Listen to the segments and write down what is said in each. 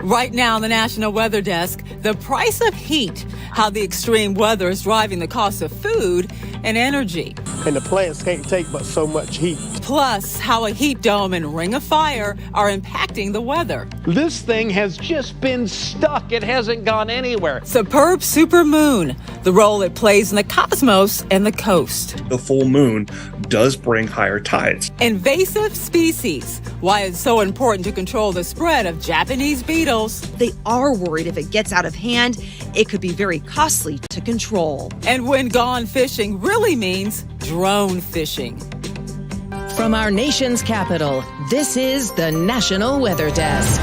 Right now on the National Weather Desk, the price of heat, how the extreme weather is driving the cost of food and energy. And the plants can't take but so much heat. Plus, how a heat dome and ring of fire are impacting the weather. This thing has just been stuck. It hasn't gone anywhere. Superb supermoon, the role it plays in the cosmos and the coast. The full moon does bring higher tides. Invasive species, why it's so important to control the spread of Japanese beetles. They are worried if it gets out of hand, it could be very costly to control. And when gone fishing really means drone fishing. From our nation's capital, this is the National Weather Desk.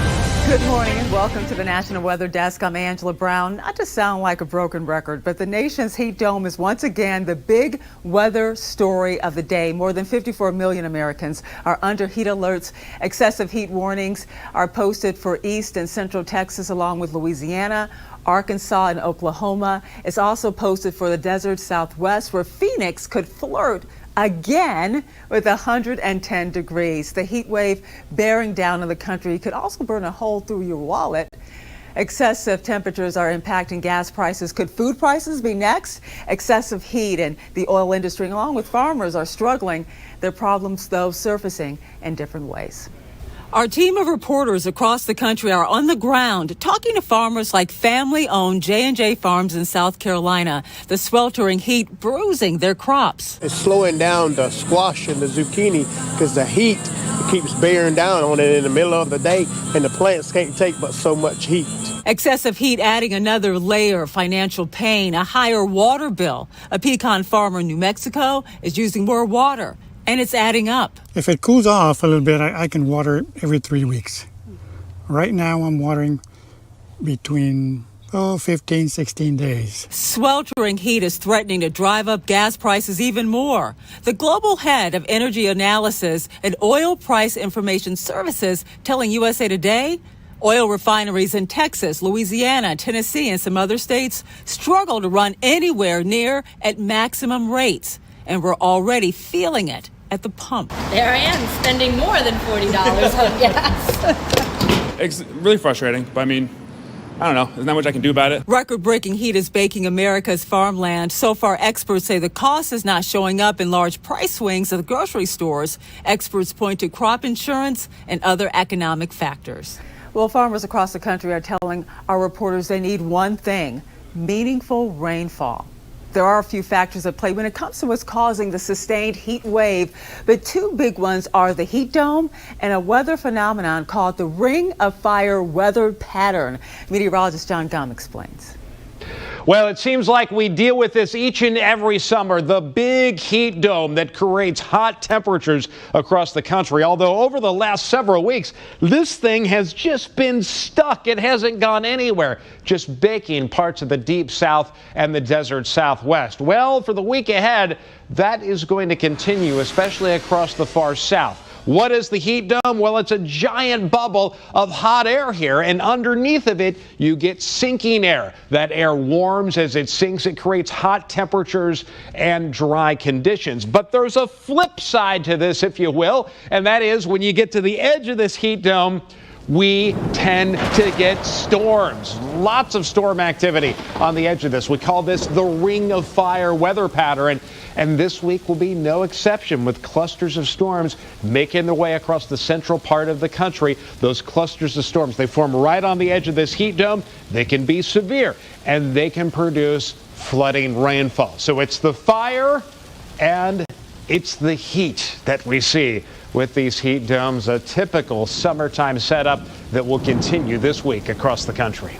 Good morning and welcome to the National Weather Desk. I'm Angela Brown. Not to sound like a broken record, but the nation's heat dome is once again the big weather story of the day. More than 54 million Americans are under heat alerts. Excessive heat warnings are posted for East and Central Texas, along with Louisiana, Arkansas, and Oklahoma. It's also posted for the desert Southwest, where Phoenix could flirt again with 110 degrees. The heat wave bearing down on the country could also burn a hole through your wallet. Excessive temperatures are impacting gas prices. Could food prices be next? Excessive heat and the oil industry, along with farmers, are struggling. Their problems, though, surfacing in different ways. Our team of reporters across the country are on the ground talking to farmers like family-owned J&J Farms in South Carolina. The sweltering heat bruising their crops. It's slowing down the squash and the zucchini because the heat keeps bearing down on it in the middle of the day, and the plants can't take but so much heat. Excessive heat adding another layer of financial pain, a higher water bill. A pecan farmer in New Mexico is using more water, and it's adding up. If it cools off a little bit, I can water it every 3 weeks. Right now, I'm watering between 15, 16 days. Sweltering heat is threatening to drive up gas prices even more. The global head of energy analysis and oil price information services telling USA Today oil refineries in Texas, Louisiana, Tennessee, and some other states struggle to run anywhere near at maximum rates. And we're already feeling it at the pump. There I am, spending more than $40 on gas. It's really frustrating, but I mean, I don't know. There's not much I can do about it. Record-breaking heat is baking America's farmland. So far, experts say the cost is not showing up in large price swings at the grocery stores. Experts point to crop insurance and other economic factors. Well, farmers across the country are telling our reporters they need one thing: meaningful rainfall. There are a few factors at play when it comes to what's causing the sustained heat wave. But two big ones are the heat dome and a weather phenomenon called the ring of fire weather pattern. Meteorologist John Gum explains. Well, it seems like we deal with this each and every summer, the big heat dome that creates hot temperatures across the country. Although over the last several weeks, this thing has just been stuck. It hasn't gone anywhere, just baking parts of the deep south and the desert southwest. Well, for the week ahead, that is going to continue, especially across the far south. What is the heat dome? Well, it's a giant bubble of hot air here, and underneath of it, you get sinking air. That air warms as it sinks. It creates hot temperatures and dry conditions. But there's a flip side to this, if you will, and that is when you get to the edge of this heat dome, we tend to get storms. Lots of storm activity on the edge of this. We call this the ring of fire weather pattern. And this week will be no exception, with clusters of storms making their way across the central part of the country. Those clusters of storms, they form right on the edge of this heat dome. They can be severe, and they can produce flooding rainfall. So it's the fire and it's the heat that we see with these heat domes, a typical summertime setup that will continue this week across the country.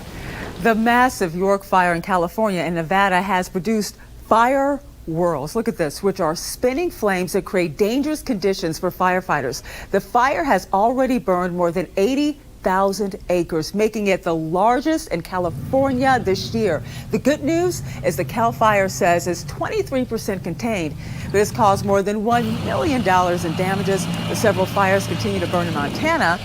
The massive York fire in California and Nevada has produced fire whirls, look at this, which are spinning flames that create dangerous conditions for firefighters. The fire has already burned more than 80,000 acres, making it the largest in California this year. The good news is the Cal Fire says it's 23% contained, but it's caused more than $1 million in damages. The several fires continue to burn in Montana.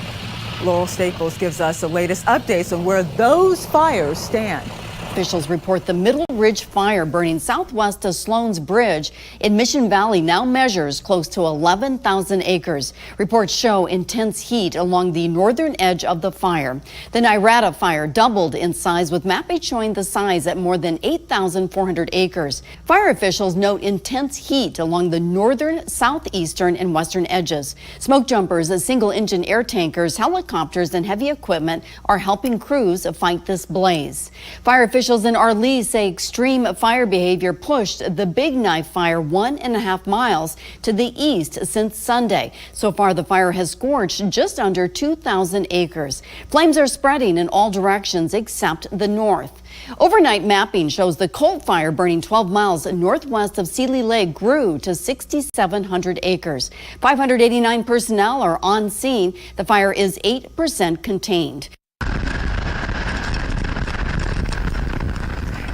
Laurel Staples gives us the latest updates on where those fires stand. Officials report the middle Ridge fire burning southwest of Sloan's Bridge in Mission Valley now measures close to 11,000 acres. Reports show intense heat along the northern edge of the fire. The Nirata fire doubled in size, with mapping showing the size at more than 8,400 acres. Fire officials note intense heat along the northern, southeastern, and western edges. Smoke jumpers, single-engine air tankers, helicopters, and heavy equipment are helping crews fight this blaze. Fire officials in Arlie say extreme fire behavior pushed the Big Knife fire 1.5 miles to the east since Sunday. So far, the fire has scorched just under 2,000 acres. Flames are spreading in all directions except the north. Overnight mapping shows the Colt fire burning 12 miles northwest of Sealy Lake grew to 6,700 acres. 589 personnel are on scene. The fire is 8% contained.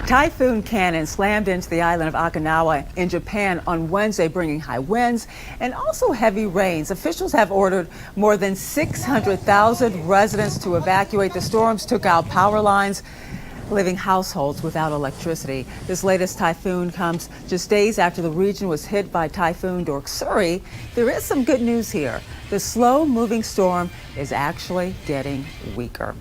Typhoon Cannon slammed into the island of Okinawa in Japan on Wednesday, bringing high winds and also heavy rains. Officials have ordered more than 600,000 residents to evacuate. The storms took out power lines, leaving households without electricity. This latest typhoon comes just days after the region was hit by Typhoon Doksuri. There is some good news here. The slow-moving storm is actually getting weaker.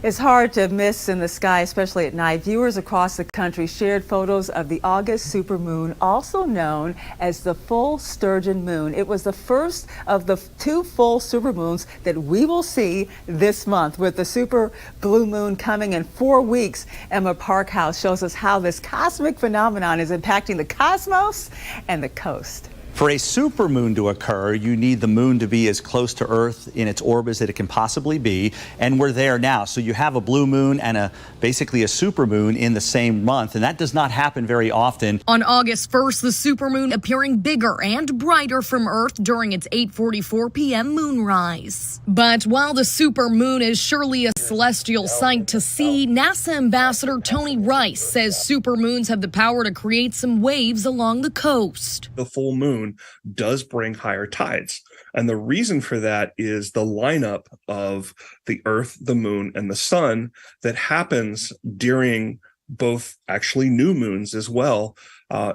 It's hard to miss in the sky, especially at night. Viewers across the country shared photos of the August supermoon, also known as the full sturgeon moon. It was the first of the two full supermoons that we will see this month, with the super blue moon coming in 4 weeks. Emma Parkhouse shows us how this cosmic phenomenon is impacting the cosmos and the coast. For a supermoon to occur, you need the moon to be as close to Earth in its orbit as it can possibly be, and we're there now. So you have a blue moon and basically a supermoon in the same month, and that does not happen very often. On August 1st, the supermoon appearing bigger and brighter from Earth during its 8:44 p.m. moonrise. But while the supermoon is surely a celestial sight to see, NASA Ambassador Tony Rice says supermoons have the power to create some waves along the coast. The full moon does bring higher tides. And the reason for that is the lineup of the Earth, the moon, and the sun that happens during both actually new moons as well,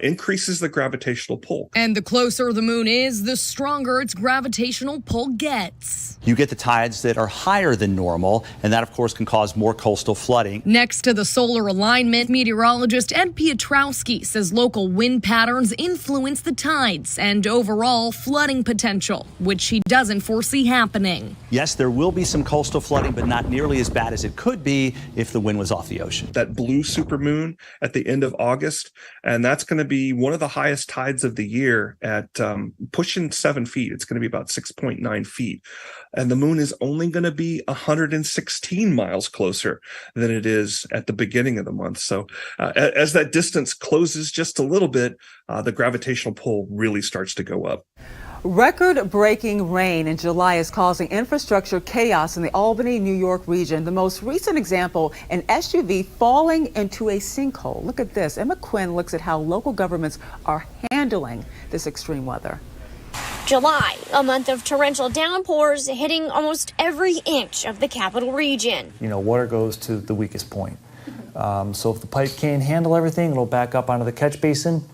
increases the gravitational pull. And the closer the moon is, the stronger its gravitational pull gets. You get the tides that are higher than normal, and that, of course, can cause more coastal flooding. Next to the solar alignment, meteorologist Ed Piotrowski says local wind patterns influence the tides and overall flooding potential, which he doesn't foresee happening. Yes, there will be some coastal flooding, but not nearly as bad as it could be if the wind was off the ocean. That blue supermoon at the end of August, and that's going to be one of the highest tides of the year at pushing 7 feet. It's going to be about 6.9 feet. And the moon is only going to be 116 miles closer than it is at the beginning of the month. So as that distance closes just a little bit, the gravitational pull really starts to go up. Record-breaking rain in July is causing infrastructure chaos in the Albany, New York region. The most recent example, an SUV falling into a sinkhole. Look at this. Emma Quinn looks at how local governments are handling this extreme weather. July, a month of torrential downpours hitting almost every inch of the capital region. Water goes to the weakest point. So if the pipe can't handle everything, it'll back up onto the catch basin,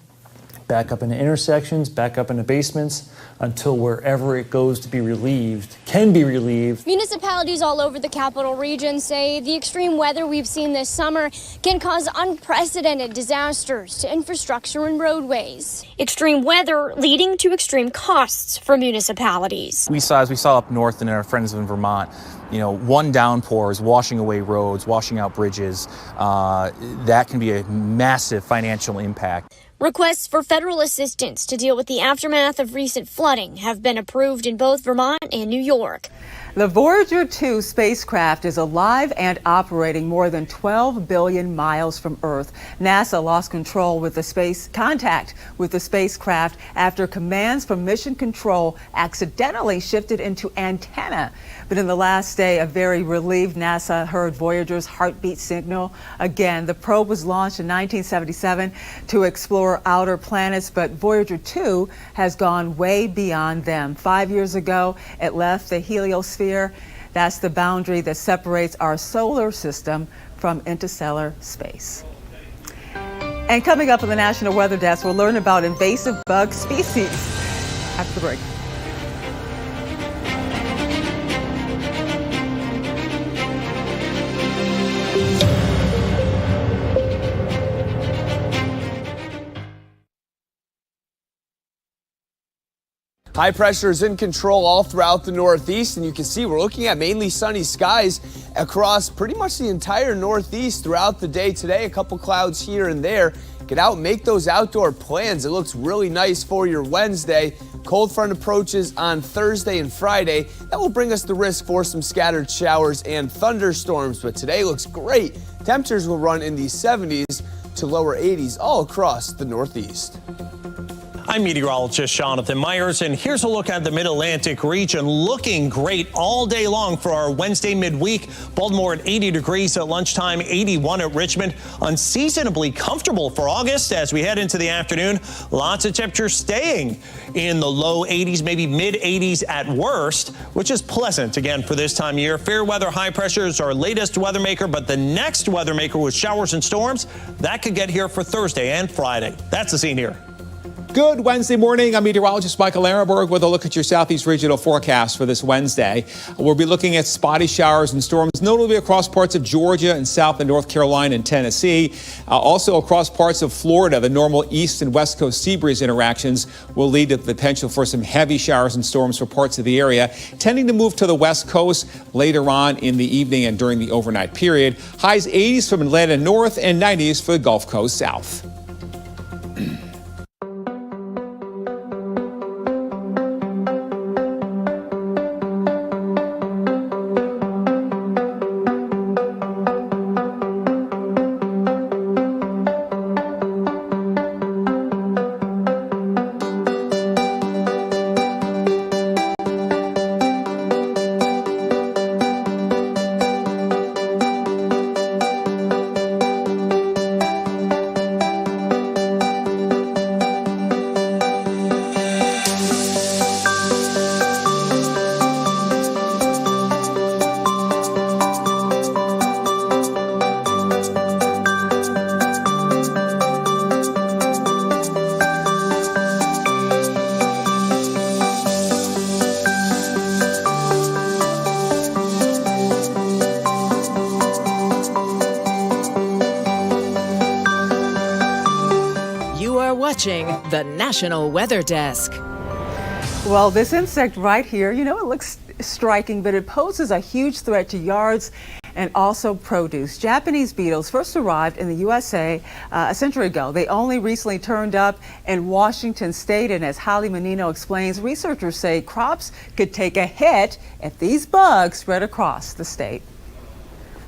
back up into intersections, back up into basements, until wherever it goes to be relieved can be relieved. Municipalities all over the capital region say the extreme weather we've seen this summer can cause unprecedented disasters to infrastructure and roadways. Extreme weather leading to extreme costs for municipalities. As we saw up north and our friends in Vermont, one downpour is washing away roads, washing out bridges. That can be a massive financial impact. Requests for federal assistance to deal with the aftermath of recent flooding have been approved in both Vermont and New York. The Voyager 2 spacecraft is alive and operating more than 12 billion miles from Earth. NASA lost contact with the spacecraft after commands from Mission Control accidentally shifted into antenna. But in the last day, a very relieved NASA heard Voyager's heartbeat signal again. The probe was launched in 1977 to explore outer planets, but Voyager 2 has gone way beyond them. 5 years ago, it left the heliosphere. That's the boundary that separates our solar system from interstellar space. And coming up on the National Weather Desk, we'll learn about invasive bug species after the break. High pressure is in control all throughout the Northeast, and you can see we're looking at mainly sunny skies across pretty much the entire Northeast throughout the day today. A couple clouds here and there. Get out and make those outdoor plans. It looks really nice for your Wednesday. Cold front approaches on Thursday and Friday. That will bring us the risk for some scattered showers and thunderstorms, but today looks great. Temperatures will run in the 70s to lower 80s all across the Northeast. I'm meteorologist Jonathan Myers, and here's a look at the Mid-Atlantic region. Looking great all day long for our Wednesday midweek. Baltimore at 80 degrees at lunchtime, 81 at Richmond. Unseasonably comfortable for August as we head into the afternoon. Lots of temperatures staying in the low 80s, maybe mid 80s at worst, which is pleasant again for this time of year. Fair weather high pressure is our latest weather maker, but the next weather maker with showers and storms, that could get here for Thursday and Friday. That's the scene here. Good Wednesday morning. I'm meteorologist Michael Arenberg with a look at your Southeast regional forecast for this Wednesday. We'll be looking at spotty showers and storms, notably across parts of Georgia and South and North Carolina and Tennessee. Also across parts of Florida, the normal east and west coast sea breeze interactions will lead to the potential for some heavy showers and storms for parts of the area, tending to move to the west coast later on in the evening and during the overnight period. Highs 80s from Atlanta north and 90s for the Gulf Coast south. Watching the National Weather Desk. Well, this insect right here, it looks striking, but it poses a huge threat to yards and also produce. Japanese beetles first arrived in the USA a century ago. They only recently turned up in Washington state, and as Holly Menino explains, researchers say crops could take a hit if these bugs spread across the state.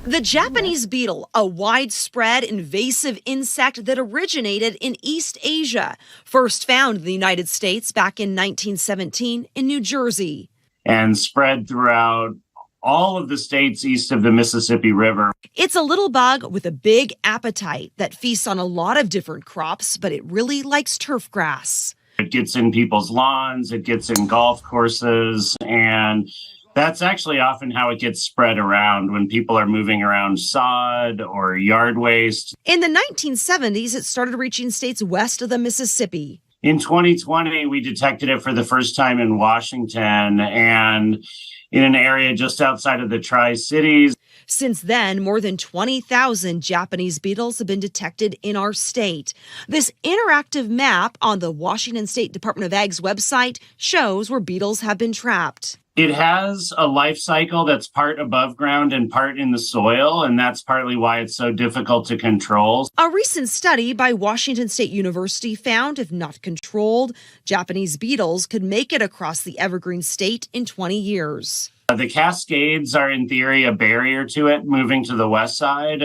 The Japanese beetle, a widespread invasive insect that originated in East Asia, first found in the United States back in 1917 in New Jersey. And spread throughout all of the states east of the Mississippi River. It's a little bug with a big appetite that feasts on a lot of different crops, but it really likes turf grass. It gets in people's lawns, it gets in golf courses, and that's actually often how it gets spread around when people are moving around sod or yard waste. In the 1970s, it started reaching states west of the Mississippi. In 2020, we detected it for the first time in Washington and in an area just outside of the Tri-Cities. Since then, more than 20,000 Japanese beetles have been detected in our state. This interactive map on the Washington State Department of Ag's website shows where beetles have been trapped. It has a life cycle that's part above ground and part in the soil, and that's partly why it's so difficult to control. A recent study by Washington State University found, if not controlled, Japanese beetles could make it across the evergreen state in 20 years. The Cascades are, in theory, a barrier to it moving to the west side.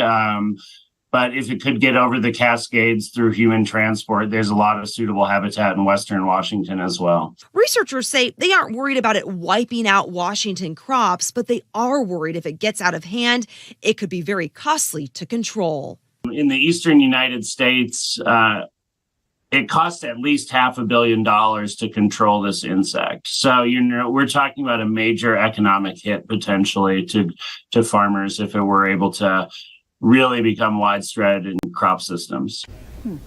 But if it could get over the Cascades through human transport, there's a lot of suitable habitat in western Washington as well. Researchers say they aren't worried about it wiping out Washington crops, but they are worried if it gets out of hand, it could be very costly to control. In the eastern United States, it costs at least $500 million to control this insect. So, we're talking about a major economic hit potentially to farmers if it were able to really become widespread in crop systems. In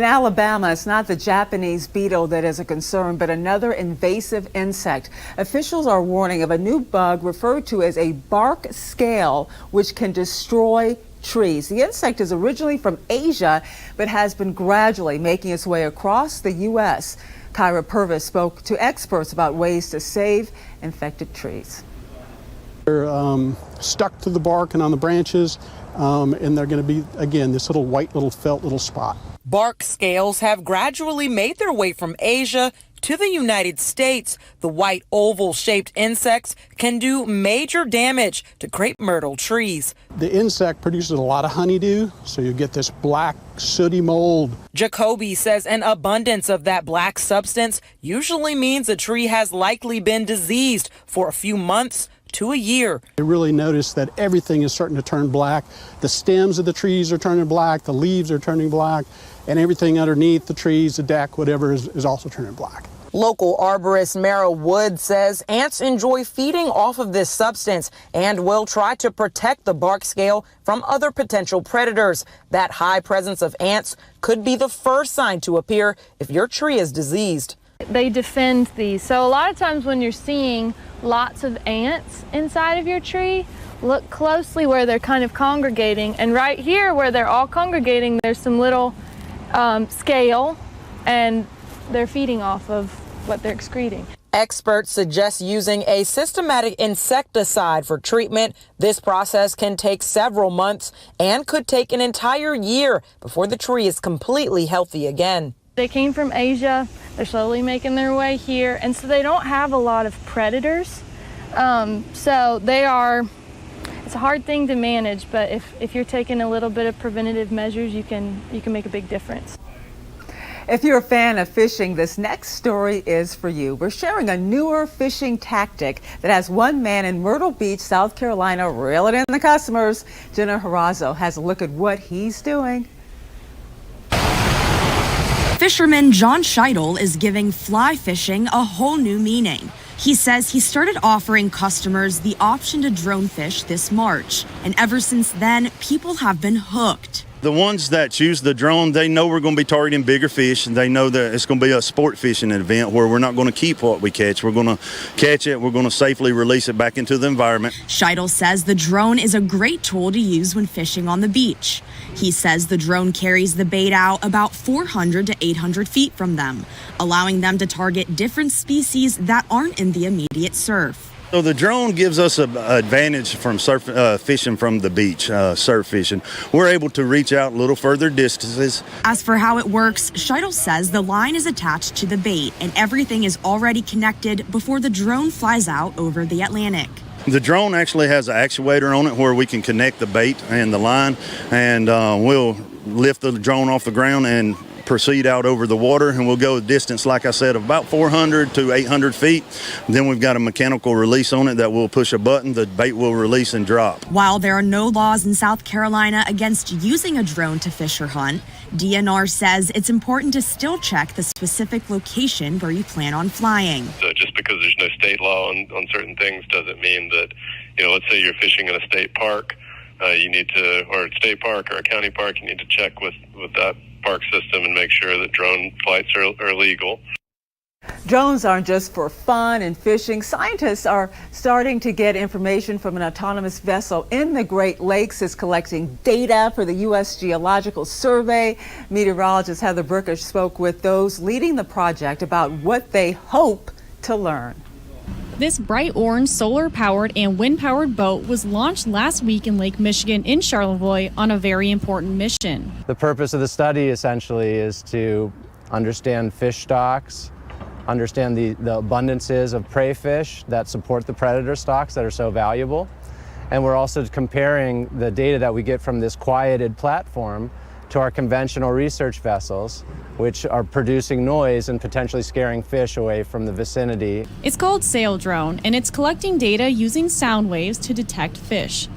Alabama, it's not the Japanese beetle that is a concern, but another invasive insect. Officials are warning of a new bug referred to as a bark scale, which can destroy trees. The insect is originally from Asia, but has been gradually making its way across the U.S. Kyra Purvis spoke to experts about ways to save infected trees. They're stuck to the bark and on the branches, and they're going to be, again, this little white felt little spot. Bark scales have gradually made their way from Asia to the United States. The white oval-shaped insects can do major damage to crepe myrtle trees. The insect produces a lot of honeydew, so you get this black, sooty mold. Jacoby says an abundance of that black substance usually means a tree has likely been diseased for a few months to a year. You really notice that everything is starting to turn black. The stems of the trees are turning black, the leaves are turning black, and everything underneath the trees, the deck, whatever, is also turning black. Local arborist Mara Wood says ants enjoy feeding off of this substance and will try to protect the bark scale from other potential predators. That high presence of ants could be the first sign to appear if your tree is diseased. They defend these. So a lot of times when you're seeing lots of ants inside of your tree, look closely where they're kind of congregating. And right here where they're all congregating, there's some little scale, and they're feeding off of what they're excreting. Experts suggest using a systematic insecticide for treatment. This process can take several months and could take an entire year before the tree is completely healthy again. They came from Asia, they're slowly making their way here, and so they don't have a lot of predators. So it's a hard thing to manage, but if you're taking a little bit of preventative measures, you can make a big difference. If you're a fan of fishing, this next story is for you. We're sharing a newer fishing tactic that has one man in Myrtle Beach, South Carolina, reeling in the customers. Jenna Harazo has a look at what he's doing. Fisherman John Scheidel is giving fly fishing a whole new meaning. He says he started offering customers the option to drone fish this March, and ever since then, people have been hooked. The ones that choose the drone, they know we're going to be targeting bigger fish, and they know that it's going to be a sport fishing event where we're not going to keep what we catch. We're going to catch it, we're going to safely release it back into the environment. Scheidel says the drone is a great tool to use when fishing on the beach. He says the drone carries the bait out about 400 to 800 feet from them, allowing them to target different species that aren't in the immediate surf. So the drone gives us an advantage from fishing from the beach, surf fishing. We're able to reach out a little further distances. As for how it works, Scheidel says the line is attached to the bait and everything is already connected before the drone flies out over the Atlantic. The drone actually has an actuator on it where we can connect the bait and the line, and we'll lift the drone off the ground and proceed out over the water, and we'll go a distance, like I said, of about 400 to 800 feet. Then we've got a mechanical release on it that will push a button, the bait will release and drop. While there are no laws in South Carolina against using a drone to fish or hunt, DNR says it's important to still check the specific location where you plan on flying. So just because there's no state law on certain things doesn't mean that, let's say you're fishing in a state park, you need to, or a state park or a county park, you need to check with that park system and make sure that drone flights are legal. Drones aren't just for fun and fishing. Scientists are starting to get information from an autonomous vessel in the Great Lakes. It's collecting data for the U.S. Geological Survey. Meteorologist Heather Brookish spoke with those leading the project about what they hope to learn. This bright orange solar-powered and wind-powered boat was launched last week in Lake Michigan in Charlevoix on a very important mission. The purpose of the study essentially is to understand fish stocks, understand the abundances of prey fish that support the predator stocks that are so valuable. And we're also comparing the data that we get from this quieted platform to our conventional research vessels, which are producing noise and potentially scaring fish away from the vicinity. It's called Sail Drone, and it's collecting data using sound waves to detect fish.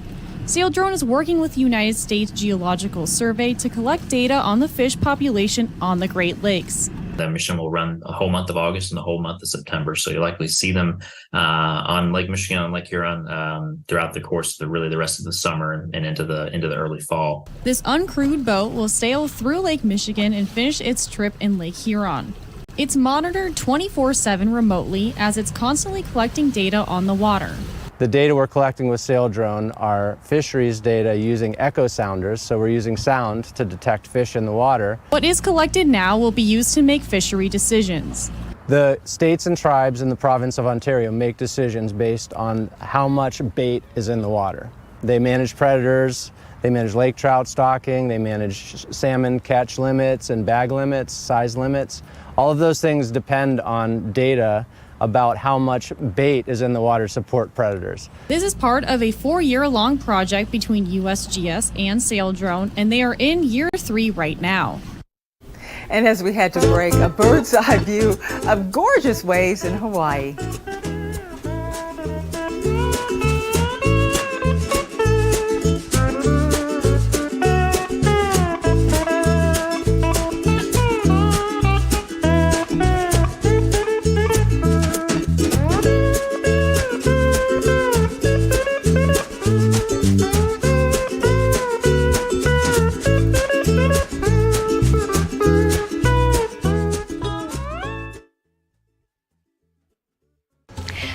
Sail Drone is working with the United States Geological Survey to collect data on the fish population on the Great Lakes. That mission will run the whole month of August and the whole month of September. So you'll likely see them on Lake Michigan, on Lake Huron throughout the course of the rest of the summer and into the early fall. This uncrewed boat will sail through Lake Michigan and finish its trip in Lake Huron. It's monitored 24/7 remotely as it's constantly collecting data on the water. The data we're collecting with Sail Drone are fisheries data using echo sounders, so we're using sound to detect fish in the water. What is collected now will be used to make fishery decisions. The states and tribes in the province of Ontario make decisions based on how much bait is in the water. They manage predators, they manage lake trout stocking, they manage salmon catch limits and bag limits, size limits. All of those things depend on data about how much bait is in the water to support predators. This is part of a 4-year-long project between USGS and Sail Drone, and they are in year 3 right now. And as we head to break, a bird's eye view of gorgeous waves in Hawaii.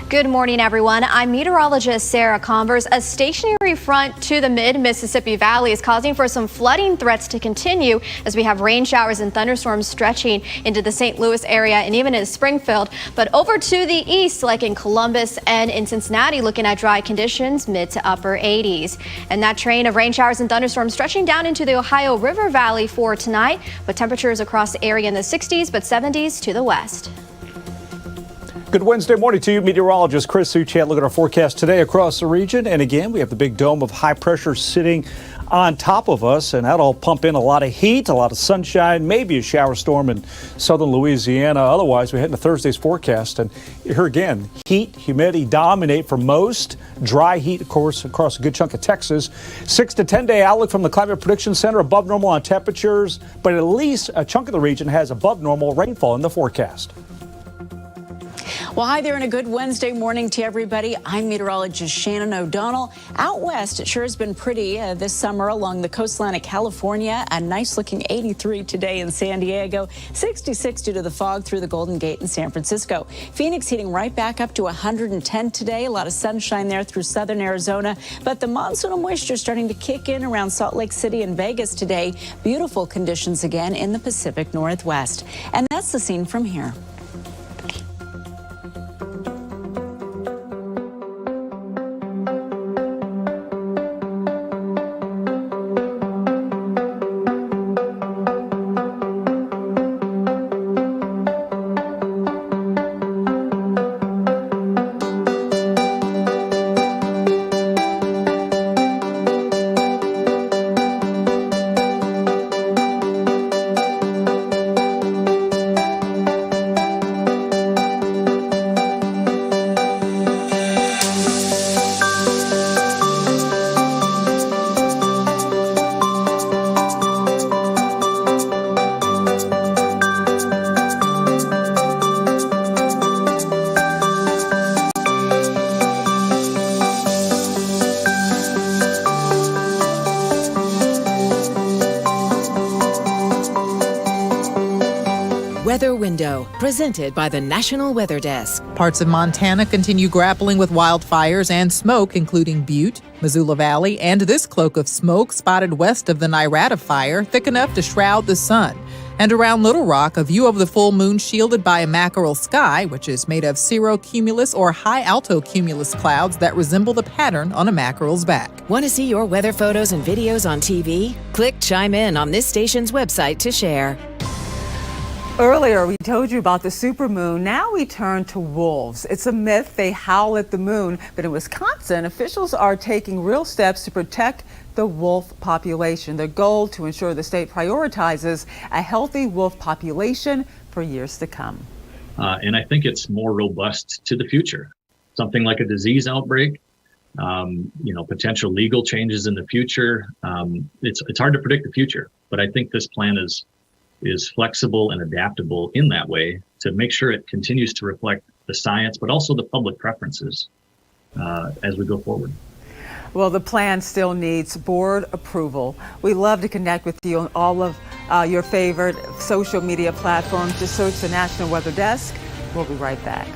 Good morning, everyone. I'm meteorologist Sarah Converse. A stationary front to the mid-Mississippi Valley is causing for some flooding threats to continue as we have rain showers and thunderstorms stretching into the St. Louis area and even in Springfield. But over to the east, like in Columbus and in Cincinnati, looking at dry conditions, mid to upper 80s. And that train of rain showers and thunderstorms stretching down into the Ohio River Valley for tonight, with temperatures across the area in the 60s but 70s to the west. Good Wednesday morning to you, meteorologist Chris Suchat. Look at our forecast today across the region. And again, we have the big dome of high pressure sitting on top of us, and that'll pump in a lot of heat, a lot of sunshine, maybe a shower storm in southern Louisiana. Otherwise, we head into Thursday's forecast. And here again, heat, humidity dominate for most. Dry heat, of course, across a good chunk of Texas. 6 to 10 day outlook from the Climate Prediction Center, above normal on temperatures, but at least a chunk of the region has above normal rainfall in the forecast. Well, hi there and a good Wednesday morning to everybody. I'm meteorologist Shannon O'Donnell. Out west, it sure has been pretty this summer along the coastline of California. A nice looking 83 today in San Diego, 66 due to the fog through the Golden Gate in San Francisco. Phoenix heating right back up to 110 today. A lot of sunshine there through southern Arizona, but the monsoonal moisture starting to kick in around Salt Lake City and Vegas today. Beautiful conditions again in the Pacific Northwest. And that's the scene from here. Weather Window, presented by the National Weather Desk. Parts of Montana continue grappling with wildfires and smoke, including Butte, Missoula Valley, and this cloak of smoke spotted west of the Nirata fire, thick enough to shroud the sun. And around Little Rock, a view of the full moon shielded by a mackerel sky, which is made of cirrocumulus or high alto cumulus clouds that resemble the pattern on a mackerel's back. Want to see your weather photos and videos on TV? Click Chime In on this station's website to share. Earlier, we told you about the supermoon. Now we turn to wolves. It's a myth. They howl at the moon. But in Wisconsin, officials are taking real steps to protect the wolf population. The goal to ensure the state prioritizes a healthy wolf population for years to come. And I think it's more robust to the future. Something like a disease outbreak, potential legal changes in the future. It's hard to predict the future, but I think this plan is is flexible and adaptable in that way to make sure it continues to reflect the science, but also the public preferences as we go forward. Well, the plan still needs board approval. We love to connect with you on all of your favorite social media platforms. Just search the National Weather Desk. We'll be right back.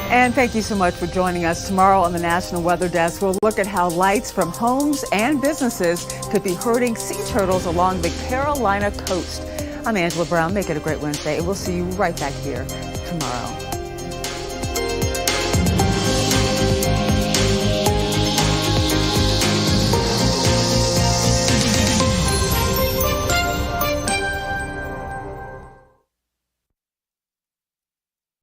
And thank you so much for joining us. Tomorrow on the National Weather Desk, we'll look at how lights from homes and businesses could be hurting sea turtles along the Carolina coast. I'm Angela Brown. Make it a great Wednesday, and we'll see you right back here tomorrow.